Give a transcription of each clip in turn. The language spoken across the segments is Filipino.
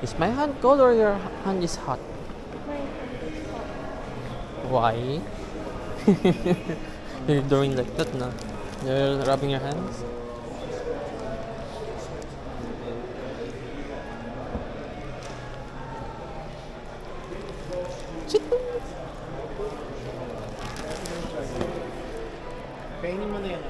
Is my hand cold or your hand is hot? My hand is hot. Why? You're doing like that na. You're rubbing your hands. Sit. Kainin mo na yan.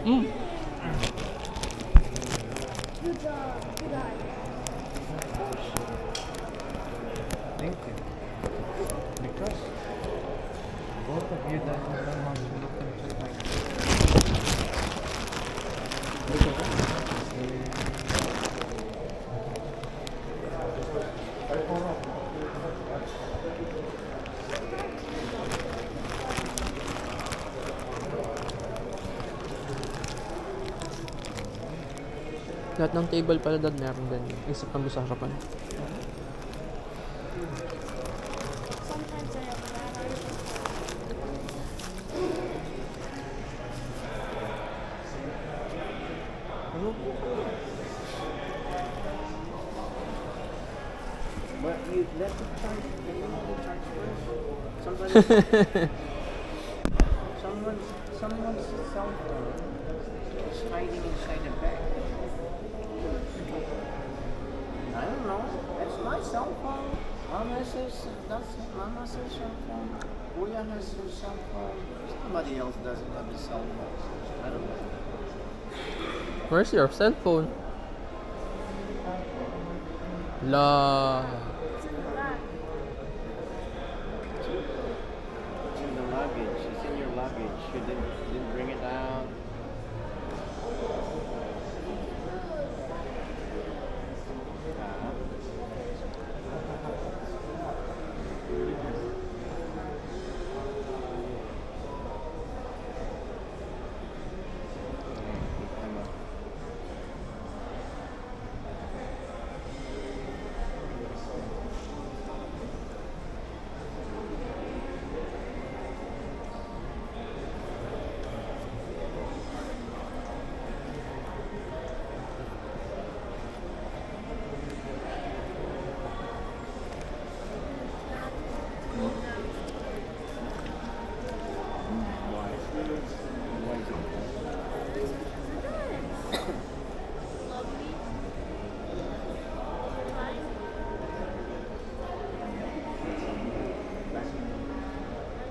Mm. Good job. Good eye. Thank you. Because both of you doesn't know how to look into it like this. Look at that. Lahat ng table pala dad meron din. Isip kami sa harapan. Sometimes I have But you let the charge, you know the charge first. Somebody, someone's cell phone is hiding inside the bag. I don't know. That's my cell phone. Mama says Mama's cell phone. Kuya has her cell phone. Somebody else doesn't have a cell phone. I don't know. Where's your cell phone? La. It's in the back. It's in the luggage. It's in your luggage. You didn't bring it out.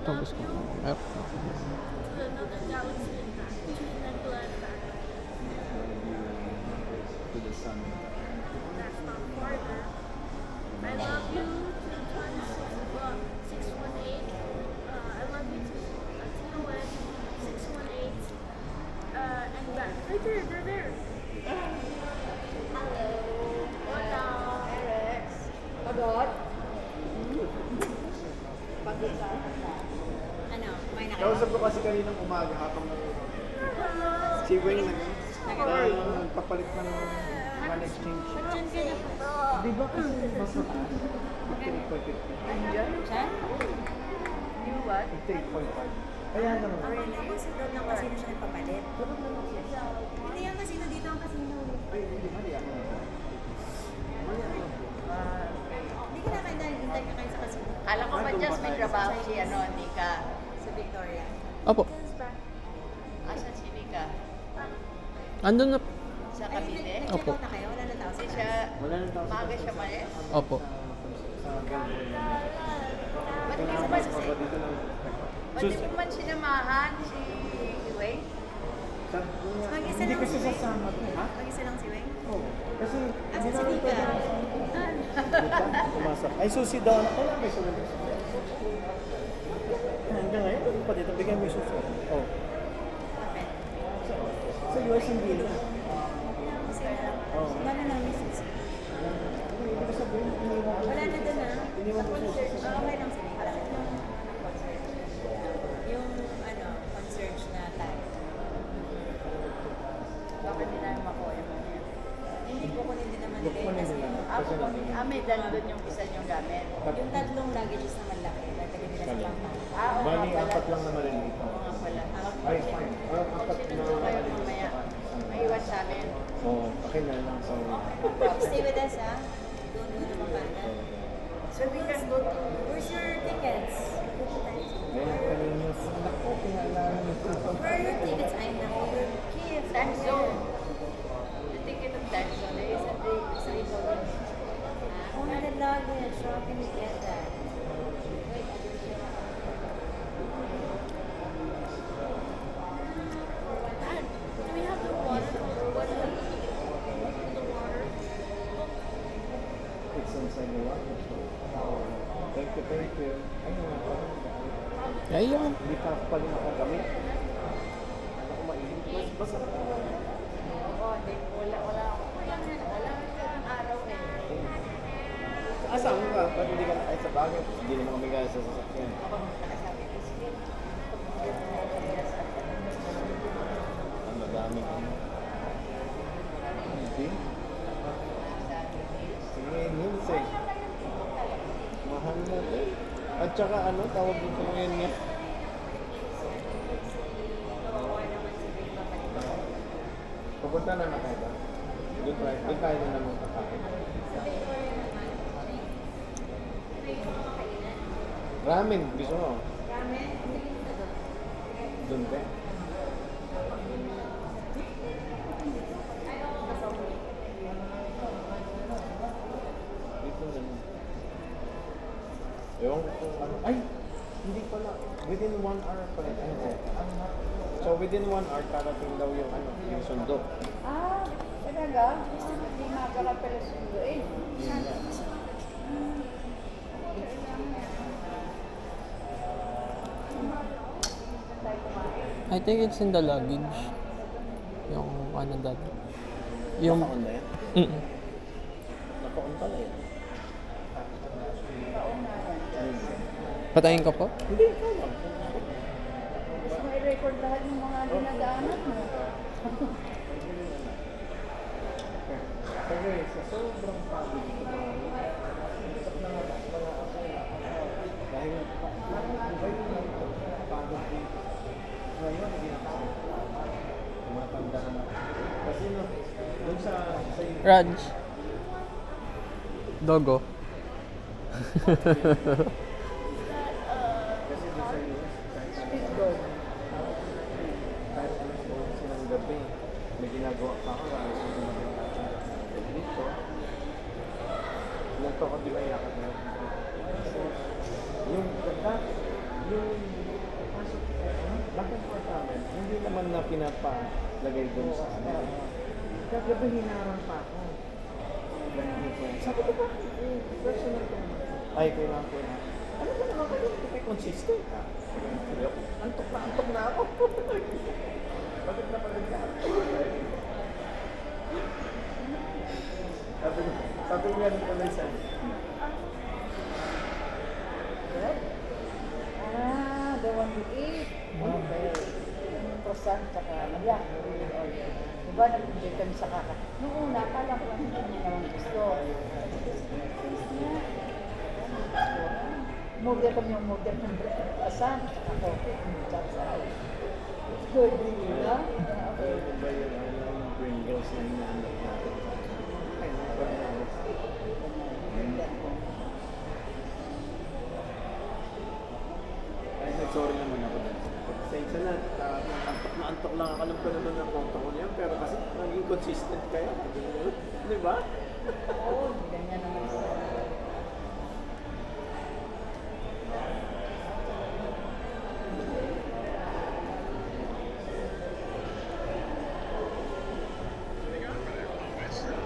Tapos ko. Yep. To another galaxy and back. To the nebula and back. To the sun. That's not farther. I love you to times 618. I love you to TON 618. And back. Right there, they're there. Hello. Hello. Alex. Pagod? Pagod ka? Ano? May nakita? Kausap ko kasi kaninang umaga habang si Wayne nagpapalit ng money exchange. Diyan ka na po. Di ba kasi mas mataas? 58.50. Diyan? You what? 58.5. Kaya naman. Kasi doon lang kasino siya nagpapalit. Hindi yung kasino dito ang kasino. Ay, hindi. Mali ako. Hindi ka na kayo hintay ka kayo sa kasino. Kala ko ba just may trabaho si Nika? Sa Victoria. Opo. Asan si Nika? Andun na. Sa Cavite? Nag-check out na kayo? Wala na tao sa Kasi siya, Wala nang tao sa maaga siya malis. Opo. Ba't di mo man ba't di mo man sinamahan si Wayne? Mag-isa Hindi lang kasi si Wayne. sasama ko. Ha? Mag-isa lang si Wayne? Oo. Kasi Asa si Nika? pumasok. Ay, susi daw. Kailan may susi? Hanggang ngayon, ano pa dito? Bigyan mo yung susi. Oh. Bakit? Sa US hindi na. Kasi Oo. wala na lang yung susi. Ibig sabihin, iniwan ko. Wala na doon na. Iniwan ko susi. Okay lang sa Nika. Yung ano, concert na tayo. Bakit nila makuha yung Hindi ko kunin din naman nila Kunin kasi nila. Ako, may doon yung isa niyong gamit. Yung tatlong luggages na malaki, lalagay nila sa backpack. Oo Bali, nga pala. apat lang na maliliit. Oo nga pala. Ay, fine. Apat na Sinundo kayo mamaya. Maiwan sa amin. Oo, akin na lang. So, Stay with us, ha? Don't go to Pampanga. So we can go to... Where's your tickets? ayun, kanina. Naku, pinaalala mo. Where are your tickets? Ay, naku, your gift. Time zone. The ticket of time zone is at the Sri Only the luggage. How can we get that? And do we have the water or what do we the water? It's inside the water. Thank you, thank you. Ayun nga pala. Ayun. Hindi pa pala nakagamit. Ano ko mainit? Basta Oo, hindi. Wala kang araw eh. Asa mo ka? Ba't hindi ka ay sa bagay? Hindi naman kami gaya sa sasakyan. Ang madami kami. Hindi? Sige, news eh. Mahal na eh. At saka ano, tawag dito ngayon niya. Pupunta na tayo ba? Doon tayo na naman kakain. Ramen, gusto mo? Doon ba? Dito na. Ewan ko kung ano. Ay! Hindi pala. Within 1 hour pala. So within 1 hour, karating daw yung ano, yung sundo. Ah, talaga? Hindi magkala pala sunduin. I think it's in the luggage. Yung ano that. Yung... Naka-on na yan? Mm. Naka-on pala yan. Patayin ka po? Hindi, ikaw lang. Gusto mo i-record lahat ng mga dinadaanan mo. Kasi sa sobrang pagod ito na isip na nga wala ako dahil buhay ko lang ito pagod dito ngayon hindi na ako tumatanda na kasi no dun sa Raj. Dogo. kasi dun sa US kahit Speed dog. kahit alas 11 ng gabi may ginagawa pa ako alas 11 ng gabi dito nagkakadilayakat na yung ganda yung pasok bakit po sa amin hindi naman na pinapalagay doon sa ano kagabi hinarang pa ako sabi ko ba personal ko naman ay kailangan ko na ano ba naman kayo hindi consistent ha antok na ako bakit na pala ka sabi ko yan pala isa Ah, the one you eat. Okay. Yung croissant, tsaka malak. Diba, nag-enjoy kami sa kaka. Noong una, akala ko lang hindi niya naman gusto. Mugder kami yung mugder ng croissant, tsaka coffee. Tsaka good, really, no? Okay. ano ba yung Pringles na hinahanap natin ay sorry naman ako dun. Pasensya na, antok lang ako. Alam ko naman ng protocol yan, pero kasi naging consistent kayo. Di ba? Oo, ganyan naman sa...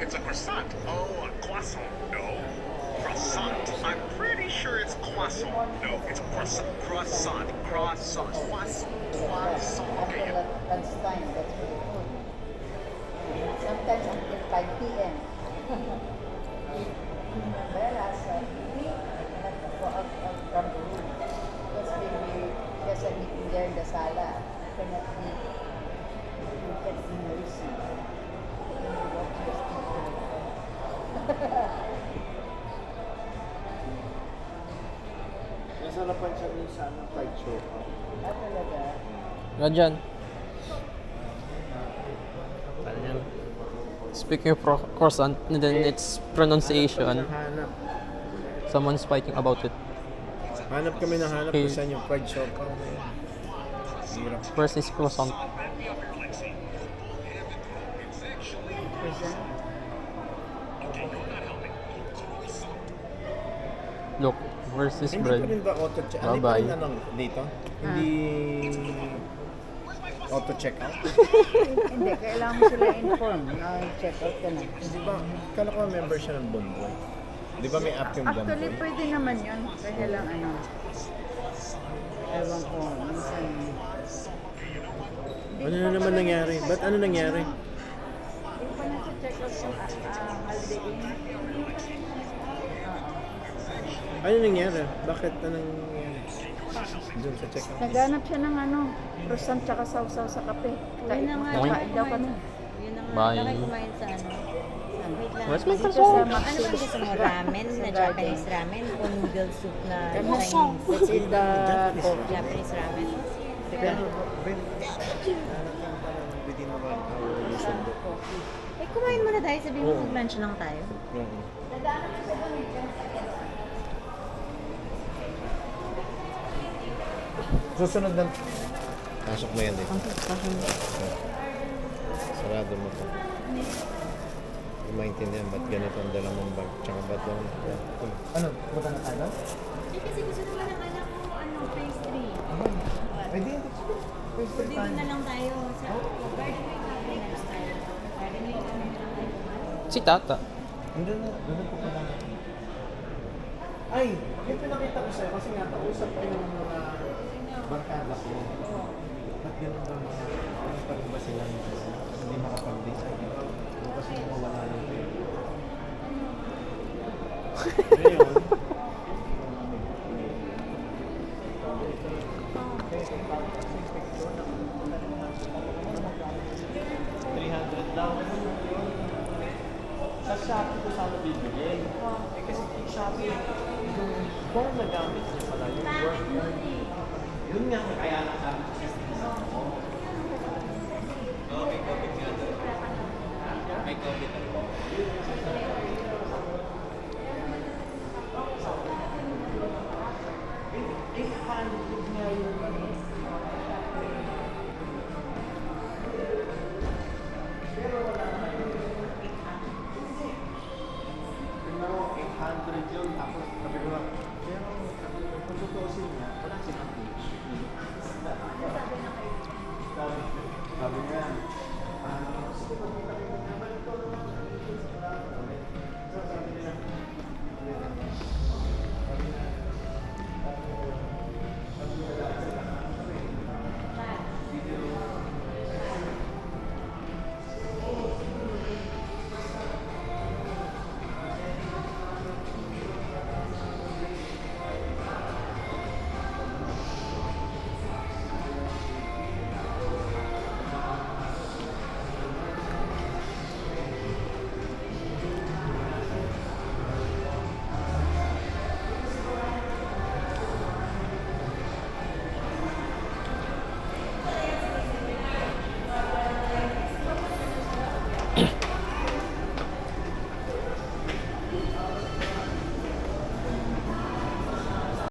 It's a croissant. Oh, a croissant. No. Croissant. I'm pretty sure it's croissant. No, it's croissant. Croissant. Croissant. Croissant. Croissant. Okay, Until lunchtime, that's really good. Sometimes until 5 p.m. Whereas, we had to go out from the room. Because there's a meeting there in the sala. You cannot be noisy. You walk just sarapan siya din sa fried show. Ah, talaga. Radyan, Ano yan? speaking of croissant, and then its pronunciation, Hanap. someone's fighting about it. Hanap kami ng hanap Okay. kung saan yung fried show. Hirap. Where's this croissant? Look, where's this Hindi bread? pa rin ba auto-check? Hindi pa Bye-bye. rin ano dito? Hindi auto-check out? Hindi, kailangan mo sila inform na check out ka na. Di ba? Kala ko member siya ng Bonboy. Di ba may app yung Actually, Bonboy? pwede naman yun. Kaya lang ano. Ewan ko, minsan. Ano na naman nangyari? Ba't ano nangyari? Hindi pa na sa check out yung Holiday Inn. Ano nangyari? Bakit anong nangyari? Doon sa check out. Naghanap siya ng ano, croissant tsaka sausaw sa kape. Yun na nga, Oink. Kain daw kami. Yun na nga, Bye. nakay kumain sa ano. Wait lang. Where's my Dito croissant? sa Ano Maxim. ba gusto mo? Ramen na Sa Japanese garden. ramen o noodle soup na It's Chinese? in the coffee. Japanese ramen. Pero, Ben, within 1 hour yung sundo. Eh, kumain muna tayo. Sabihin mo mag-lunch lang tayo. Oo. Susunod na. Pasok mo yan dito. Sarado mo to. Hindi maintindihan ba't ganito ang dala mong bag. Tsaka ba't lang. Ano? Punta na tayo? Eh, kasi gusto naman ng anak ko, ano, pastry. Pwede hindi. Dito na lang tayo sa garden way cafe na lang tayo. Garden way cafe na lang tayo. Si Tata. Hindi na. Doon po pala. Ay! Yung pinakita ko sa'yo kasi nga kausap ko yung mga barkada ko. Ba't ganun ba mga ano pa rin ba sila hindi makapag-design? O kasi mawala yung pera. Ngayon, sa Shopee ko sana bibigyan. Eh kasi yung Shopee, yung form na gamit niya pala, yung work. Yun nga, kaya nakasabi.